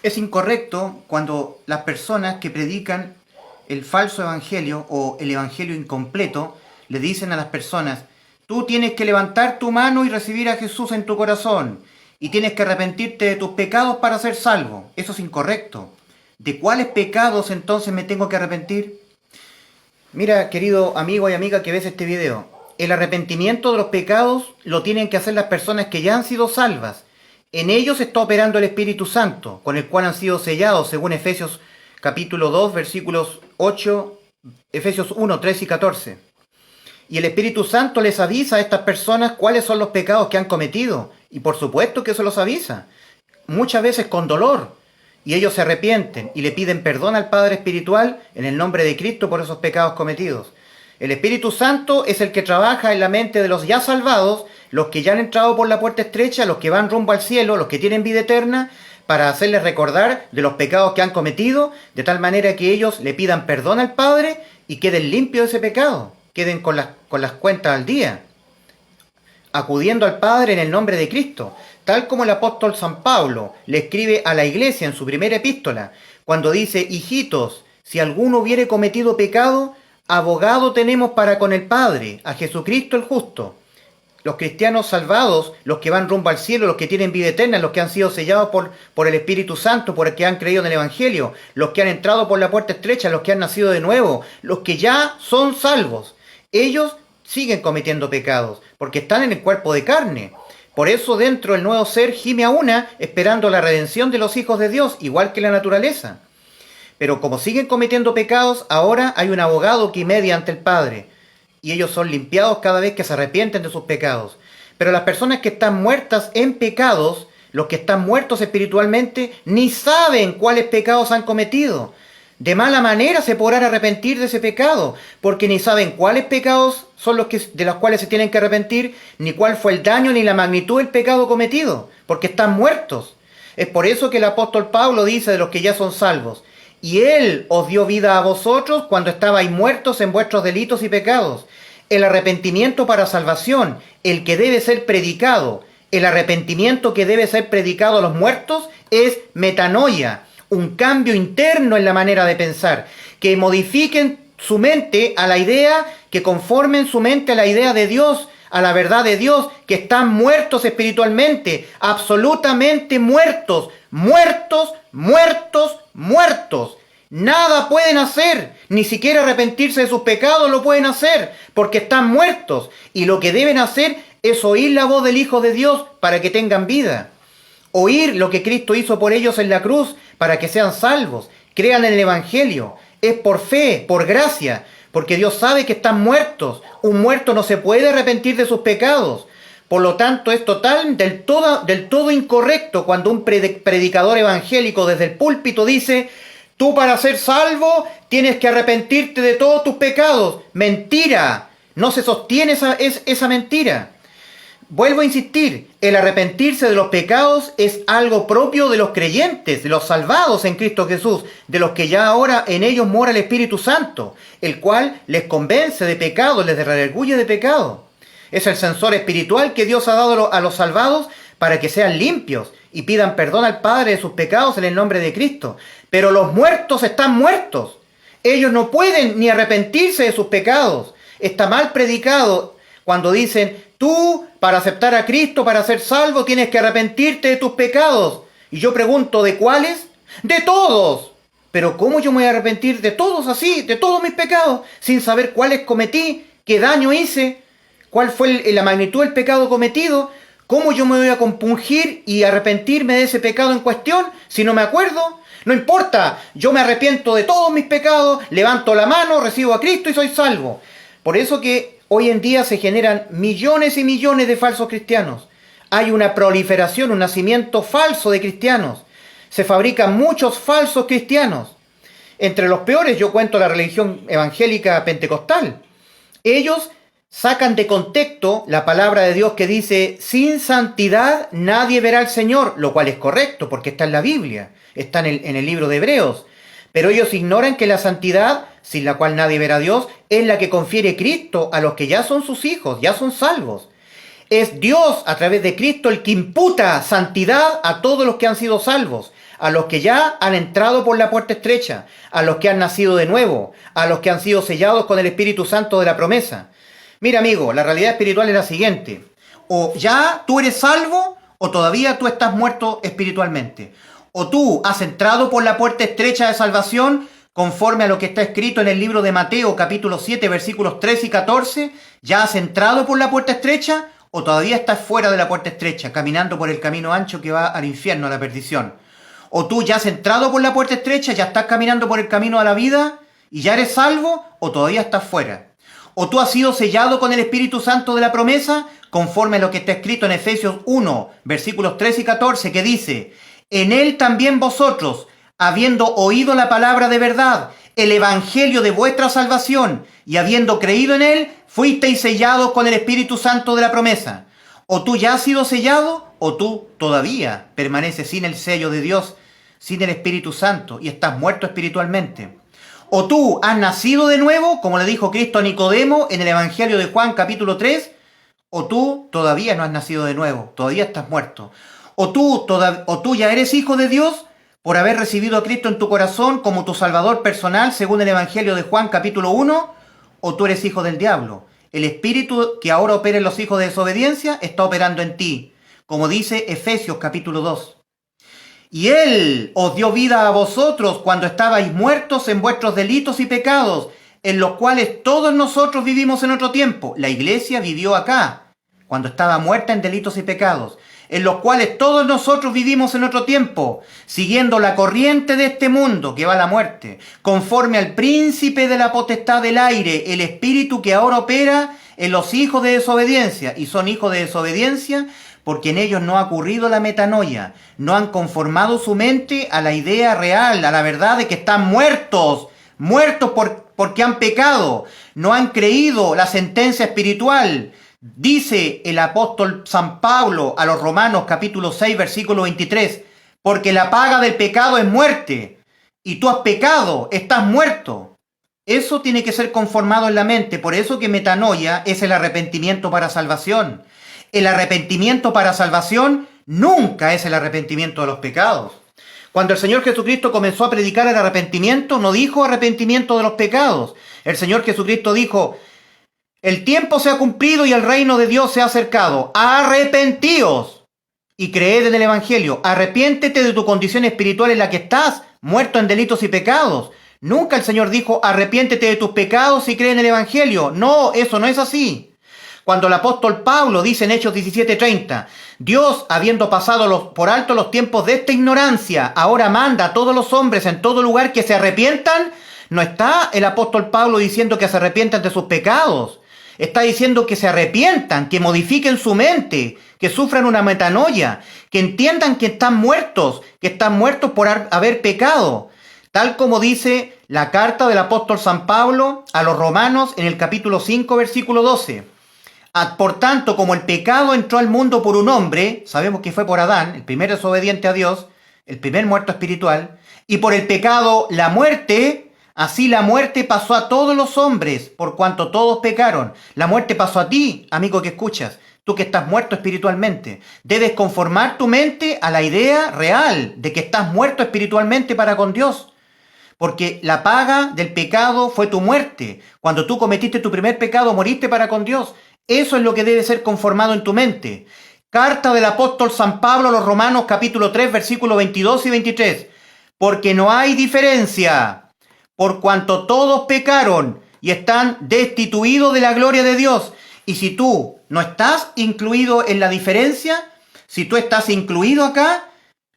Es incorrecto cuando las personas que predican el falso evangelio o el evangelio incompleto le dicen a las personas: tú tienes que levantar tu mano y recibir a Jesús en tu corazón y tienes que arrepentirte de tus pecados para ser salvo. Eso es incorrecto. ¿De cuáles pecados entonces me tengo que arrepentir? Mira, querido amigo y amiga que ves este video, el arrepentimiento de los pecados lo tienen que hacer las personas que ya han sido salvas. En ellos está operando el Espíritu Santo, con el cual han sido sellados, según Efesios capítulo 2, versículos 8, Efesios 1, 3 y 14. Y el Espíritu Santo les avisa a estas personas cuáles son los pecados que han cometido. Y por supuesto que eso los avisa, muchas veces con dolor. Y ellos se arrepienten y le piden perdón al Padre Espiritual en el nombre de Cristo por esos pecados cometidos. El Espíritu Santo es el que trabaja en la mente de los ya salvados, los que ya han entrado por la puerta estrecha, los que van rumbo al cielo, los que tienen vida eterna, para hacerles recordar de los pecados que han cometido, de tal manera que ellos le pidan perdón al Padre y queden limpios de ese pecado, queden con las cuentas al día, acudiendo al Padre en el nombre de Cristo, tal como el apóstol San Pablo le escribe a la iglesia en su primera epístola, cuando dice: hijitos, si alguno hubiere cometido pecado, abogado tenemos para con el Padre, a Jesucristo el justo. Los cristianos salvados, los que van rumbo al cielo, los que tienen vida eterna, los que han sido sellados por el Espíritu Santo, por el que han creído en el Evangelio, los que han entrado por la puerta estrecha, los que han nacido de nuevo, los que ya son salvos, ellos siguen cometiendo pecados, porque están en el cuerpo de carne. Por eso dentro del nuevo ser gime a una, esperando la redención de los hijos de Dios, igual que la naturaleza. Pero como siguen cometiendo pecados, ahora hay un abogado que media ante el Padre, y ellos son limpiados cada vez que se arrepienten de sus pecados. Pero las personas que están muertas en pecados, los que están muertos espiritualmente, ni saben cuáles pecados han cometido. De mala manera se podrán arrepentir de ese pecado, porque ni saben cuáles pecados son de los cuales se tienen que arrepentir, ni cuál fue el daño ni la magnitud del pecado cometido, porque están muertos. Es por eso que el apóstol Pablo dice de los que ya son salvos: y Él os dio vida a vosotros cuando estabais muertos en vuestros delitos y pecados. El arrepentimiento para salvación, el que debe ser predicado, el arrepentimiento que debe ser predicado a los muertos, es metanoia, un cambio interno en la manera de pensar, que modifiquen su mente a la idea, que conformen su mente a la idea de Dios, a la verdad de Dios, que están muertos espiritualmente, absolutamente muertos, muertos, muertos, muertos. Nada pueden hacer, ni siquiera arrepentirse de sus pecados lo pueden hacer, porque están muertos. Y lo que deben hacer es oír la voz del Hijo de Dios para que tengan vida. Oír lo que Cristo hizo por ellos en la cruz para que sean salvos, crean en el Evangelio. Es por fe, por gracia, porque Dios sabe que están muertos. Un muerto no se puede arrepentir de sus pecados. Por lo tanto, es del todo incorrecto cuando un predicador evangélico desde el púlpito dice: tú para ser salvo tienes que arrepentirte de todos tus pecados. Mentira, no se sostiene esa mentira. Vuelvo a insistir, el arrepentirse de los pecados es algo propio de los creyentes, de los salvados en Cristo Jesús, de los que ya ahora en ellos mora el Espíritu Santo, el cual les convence de pecado, les redarguye de pecado. Es el censor espiritual que Dios ha dado a los salvados para que sean limpios y pidan perdón al Padre de sus pecados en el nombre de Cristo. Pero los muertos están muertos. Ellos no pueden ni arrepentirse de sus pecados. Está mal predicado cuando dicen: tú, para aceptar a Cristo, para ser salvo, tienes que arrepentirte de tus pecados. Y yo pregunto: ¿de cuáles? ¡De todos! Pero ¿cómo yo me voy a arrepentir de todos así, de todos mis pecados, sin saber cuáles cometí, qué daño hice, cuál fue la magnitud del pecado cometido? ¿Cómo yo me voy a compungir y arrepentirme de ese pecado en cuestión si no me acuerdo? No importa, yo me arrepiento de todos mis pecados, levanto la mano, recibo a Cristo y soy salvo. Por eso que hoy en día se generan millones y millones de falsos cristianos. Hay una proliferación, un nacimiento falso de cristianos. Se fabrican muchos falsos cristianos. Entre los peores yo cuento la religión evangélica pentecostal. Ellos sacan de contexto la palabra de Dios que dice: sin santidad nadie verá al Señor, lo cual es correcto porque está en la Biblia, está en el libro de Hebreos. Pero ellos ignoran que la santidad, sin la cual nadie verá a Dios, es la que confiere Cristo a los que ya son sus hijos, ya son salvos. Es Dios, a través de Cristo, el que imputa santidad a todos los que han sido salvos. a los que ya han entrado por la puerta estrecha, a los que han nacido de nuevo, a los que han sido sellados con el Espíritu Santo de la promesa. Mira, amigo, la realidad espiritual es la siguiente. O ya tú eres salvo, o todavía tú estás muerto espiritualmente. O tú has entrado por la puerta estrecha de salvación, conforme a lo que está escrito en el libro de Mateo, capítulo 7, versículos 13 y 14, ya has entrado por la puerta estrecha, o todavía estás fuera de la puerta estrecha, caminando por el camino ancho que va al infierno, a la perdición. O tú ya has entrado por la puerta estrecha, ya estás caminando por el camino a la vida, y ya eres salvo, o todavía estás fuera. O tú has sido sellado con el Espíritu Santo de la promesa, conforme a lo que está escrito en Efesios 1, versículos 13 y 14, que dice: en él también vosotros, habiendo oído la palabra de verdad, el evangelio de vuestra salvación, y habiendo creído en él, fuisteis sellados con el Espíritu Santo de la promesa. O tú ya has sido sellado, o tú todavía permaneces sin el sello de Dios, sin el Espíritu Santo, y estás muerto espiritualmente. O tú has nacido de nuevo, como le dijo Cristo a Nicodemo en el Evangelio de Juan capítulo 3, o tú todavía no has nacido de nuevo, todavía estás muerto. O tú ya eres hijo de Dios por haber recibido a Cristo en tu corazón como tu Salvador personal, según el Evangelio de Juan capítulo 1, o tú eres hijo del diablo. El espíritu que ahora opera en los hijos de desobediencia está operando en ti, como dice Efesios capítulo 2. Y Él os dio vida a vosotros cuando estabais muertos en vuestros delitos y pecados, en los cuales todos nosotros vivimos en otro tiempo. La iglesia vivió acá, cuando estaba muerta en delitos y pecados, en los cuales todos nosotros vivimos en otro tiempo, siguiendo la corriente de este mundo que va a la muerte, conforme al príncipe de la potestad del aire, el espíritu que ahora opera en los hijos de desobediencia, y son hijos de desobediencia porque en ellos no ha ocurrido la metanoia, no han conformado su mente a la idea real, a la verdad de que están muertos porque han pecado, no han creído la sentencia espiritual. Dice el apóstol San Pablo a los Romanos capítulo 6 versículo 23, porque la paga del pecado es muerte, y tú has pecado, estás muerto. Eso tiene que ser conformado en la mente, por eso que metanoia es el arrepentimiento para salvación. El arrepentimiento para salvación nunca es el arrepentimiento de los pecados. Cuando el Señor Jesucristo comenzó a predicar el arrepentimiento, no dijo arrepentimiento de los pecados. El Señor Jesucristo dijo: el tiempo se ha cumplido y el reino de Dios se ha acercado. Arrepentíos y creed en el Evangelio. Arrepiéntete de tu condición espiritual en la que estás, muerto en delitos y pecados. Nunca el Señor dijo: arrepiéntete de tus pecados y cree en el Evangelio. No, eso no es así. Cuando el apóstol Pablo dice en Hechos 17:30, Dios, habiendo pasado por alto los tiempos de esta ignorancia, ahora manda a todos los hombres en todo lugar que se arrepientan, no está el apóstol Pablo diciendo que se arrepientan de sus pecados. Está diciendo que se arrepientan, que modifiquen su mente, que sufran una metanoia, que entiendan que están muertos por haber pecado. Tal como dice la carta del apóstol San Pablo a los Romanos en el capítulo 5, versículo 12. Por tanto, como el pecado entró al mundo por un hombre, sabemos que fue por Adán, el primer desobediente a Dios, el primer muerto espiritual, y por el pecado la muerte, así la muerte pasó a todos los hombres, por cuanto todos pecaron. La muerte pasó a ti, amigo que escuchas, tú que estás muerto espiritualmente. Debes conformar tu mente a la idea real de que estás muerto espiritualmente para con Dios. Porque la paga del pecado fue tu muerte. Cuando tú cometiste tu primer pecado, moriste para con Dios. Eso es lo que debe ser conformado en tu mente. Carta del apóstol San Pablo a los Romanos capítulo 3 versículos 22 y 23. Porque no hay diferencia, por cuanto todos pecaron y están destituidos de la gloria de Dios. Y si tú no estás incluido en la diferencia, si tú estás incluido acá,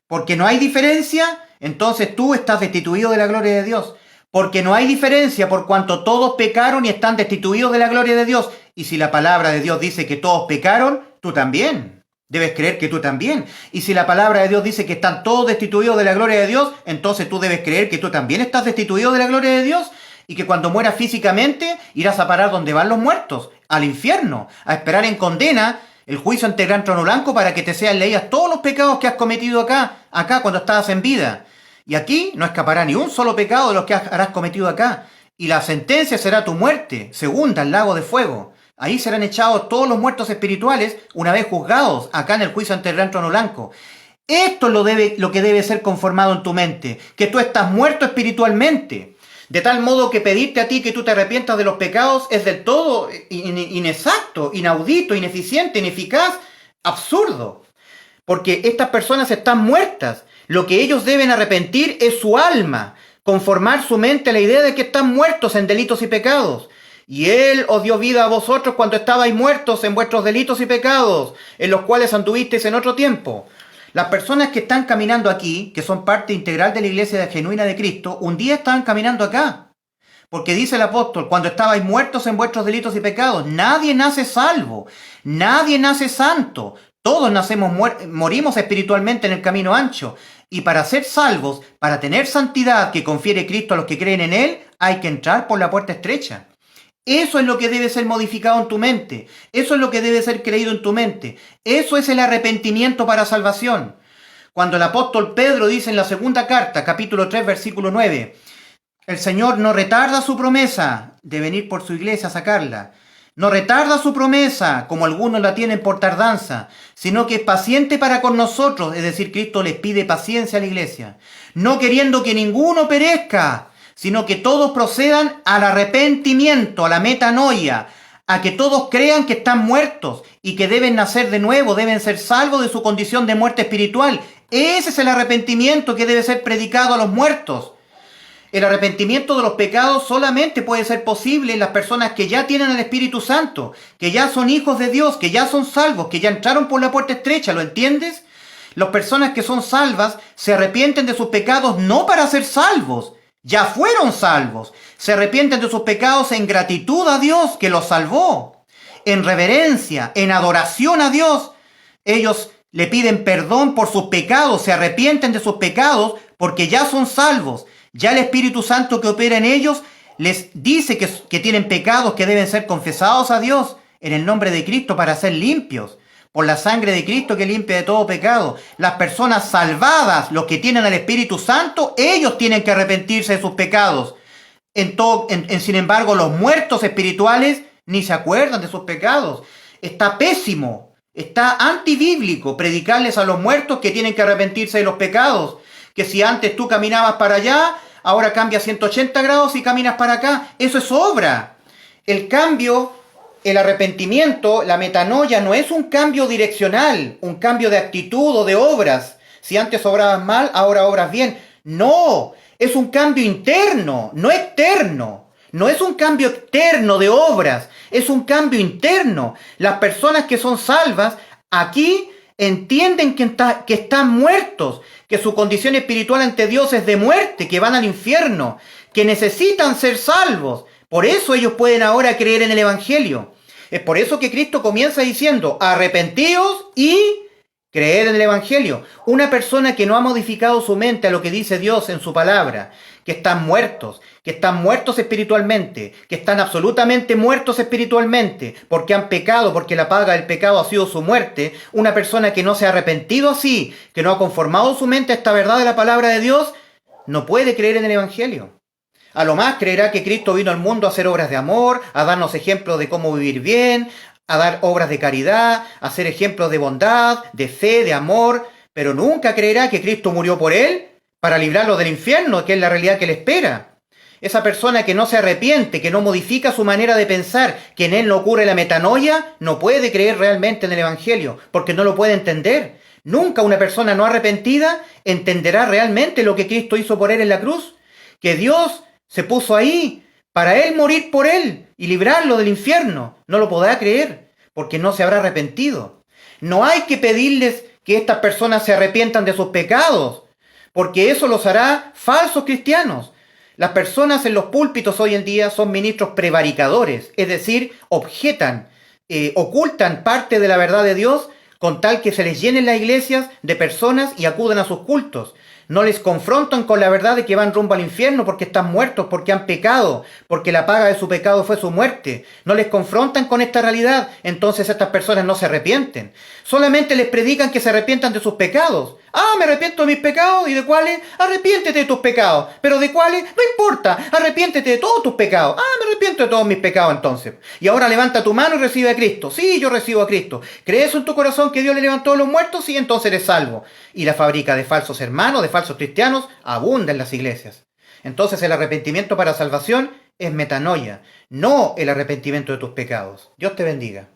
porque no hay diferencia, entonces tú estás destituido de la gloria de Dios. Porque no hay diferencia, por cuanto todos pecaron y están destituidos de la gloria de Dios. Y si la palabra de Dios dice que todos pecaron, tú también. Debes creer que tú también. Y si la palabra de Dios dice que están todos destituidos de la gloria de Dios, entonces tú debes creer que tú también estás destituido de la gloria de Dios y que cuando mueras físicamente irás a parar donde van los muertos, al infierno, a esperar en condena el juicio ante el gran trono blanco para que te sean leídas todos los pecados que has cometido acá cuando estabas en vida. Y aquí no escapará ni un solo pecado de los que harás cometido acá. Y la sentencia será tu muerte, segunda al lago de fuego. Ahí serán echados todos los muertos espirituales una vez juzgados acá en el juicio ante el gran trono blanco. Esto es lo que debe ser conformado en tu mente, que tú estás muerto espiritualmente. De tal modo que pedirte a ti que tú te arrepientas de los pecados es del todo inexacto, inaudito, ineficiente, ineficaz, absurdo. Porque estas personas están muertas. Lo que ellos deben arrepentir es su alma, conformar su mente a la idea de que están muertos en delitos y pecados. Y Él os dio vida a vosotros cuando estabais muertos en vuestros delitos y pecados, en los cuales anduvisteis en otro tiempo. Las personas que están caminando aquí, que son parte integral de la iglesia genuina de Cristo, un día estaban caminando acá. Porque dice el apóstol, cuando estabais muertos en vuestros delitos y pecados, nadie nace salvo, nadie nace santo. Todos morimos espiritualmente en el camino ancho. Y para ser salvos, para tener santidad que confiere Cristo a los que creen en Él, hay que entrar por la puerta estrecha. Eso es lo que debe ser modificado en tu mente. Eso es lo que debe ser creído en tu mente. Eso es el arrepentimiento para salvación. Cuando el apóstol Pedro dice en la segunda carta, capítulo 3, versículo 9, el Señor no retarda su promesa de venir por su iglesia a sacarla. No retarda su promesa, como algunos la tienen por tardanza, sino que es paciente para con nosotros, es decir, Cristo les pide paciencia a la iglesia, no queriendo que ninguno perezca, sino que todos procedan al arrepentimiento, a la metanoia, a que todos crean que están muertos y que deben nacer de nuevo, deben ser salvos de su condición de muerte espiritual. Ese es el arrepentimiento que debe ser predicado a los muertos. El arrepentimiento de los pecados solamente puede ser posible en las personas que ya tienen el Espíritu Santo, que ya son hijos de Dios, que ya son salvos, que ya entraron por la puerta estrecha, ¿lo entiendes? Las personas que son salvas se arrepienten de sus pecados no para ser salvos, ya fueron salvos. Se arrepienten de sus pecados en gratitud a Dios que los salvó, en reverencia, en adoración a Dios. Ellos le piden perdón por sus pecados, se arrepienten de sus pecados porque ya son salvos. Ya el Espíritu Santo que opera en ellos les dice que tienen pecados que deben ser confesados a Dios en el nombre de Cristo para ser limpios. Por la sangre de Cristo que limpia de todo pecado. Las personas salvadas, los que tienen al Espíritu Santo, ellos tienen que arrepentirse de sus pecados. Sin embargo, los muertos espirituales ni se acuerdan de sus pecados. Está pésimo, está antibíblico predicarles a los muertos que tienen que arrepentirse de los pecados. Que si antes tú caminabas para allá, ahora cambias 180 grados y caminas para acá. Eso es obra. El cambio, el arrepentimiento, la metanoia no es un cambio direccional, un cambio de actitud o de obras. Si antes obrabas mal, ahora obras bien. No, es un cambio interno, no externo. No es un cambio externo de obras, es un cambio interno. Las personas que son salvas aquí entienden que están muertos, que su condición espiritual ante Dios es de muerte, que van al infierno, que necesitan ser salvos. Por eso ellos pueden ahora creer en el Evangelio. Es por eso que Cristo comienza diciendo, arrepentíos y creed en el Evangelio. Una persona que no ha modificado su mente a lo que dice Dios en su palabra, que están muertos espiritualmente, que están absolutamente muertos espiritualmente, porque han pecado, porque la paga del pecado ha sido su muerte. Una persona que no se ha arrepentido así, que no ha conformado su mente a esta verdad de la palabra de Dios, no puede creer en el Evangelio. A lo más creerá que Cristo vino al mundo a hacer obras de amor, a darnos ejemplos de cómo vivir bien, a dar obras de caridad, a hacer ejemplos de bondad, de fe, de amor, pero nunca creerá que Cristo murió por él para librarlo del infierno, que es la realidad que le espera. Esa persona que no se arrepiente, que no modifica su manera de pensar, que en él no ocurre la metanoia, no puede creer realmente en el Evangelio, porque no lo puede entender. Nunca una persona no arrepentida entenderá realmente lo que Cristo hizo por él en la cruz, que Dios se puso ahí para él morir por él y librarlo del infierno. No lo podrá creer, porque no se habrá arrepentido. No hay que pedirles que estas personas se arrepientan de sus pecados, porque eso los hará falsos cristianos. Las personas en los púlpitos hoy en día son ministros prevaricadores, es decir, objetan, ocultan parte de la verdad de Dios con tal que se les llenen las iglesias de personas y acudan a sus cultos. No les confrontan con la verdad de que van rumbo al infierno porque están muertos, porque han pecado, porque la paga de su pecado fue su muerte. No les confrontan con esta realidad, entonces estas personas no se arrepienten. Solamente les predican que se arrepientan de sus pecados. Ah, me arrepiento de mis pecados, ¿y de cuáles? Arrepiéntete de tus pecados. ¿Pero de cuáles? No importa, arrepiéntete de todos tus pecados. Ah, me arrepiento de todos mis pecados entonces. Y ahora levanta tu mano y recibe a Cristo. Sí, yo recibo a Cristo. ¿Crees en tu corazón que Dios le levantó a los muertos? Sí, entonces eres salvo. Y la fábrica de falsos hermanos, de falsos cristianos, abunda en las iglesias. Entonces el arrepentimiento para salvación es metanoia, no el arrepentimiento de tus pecados. Dios te bendiga.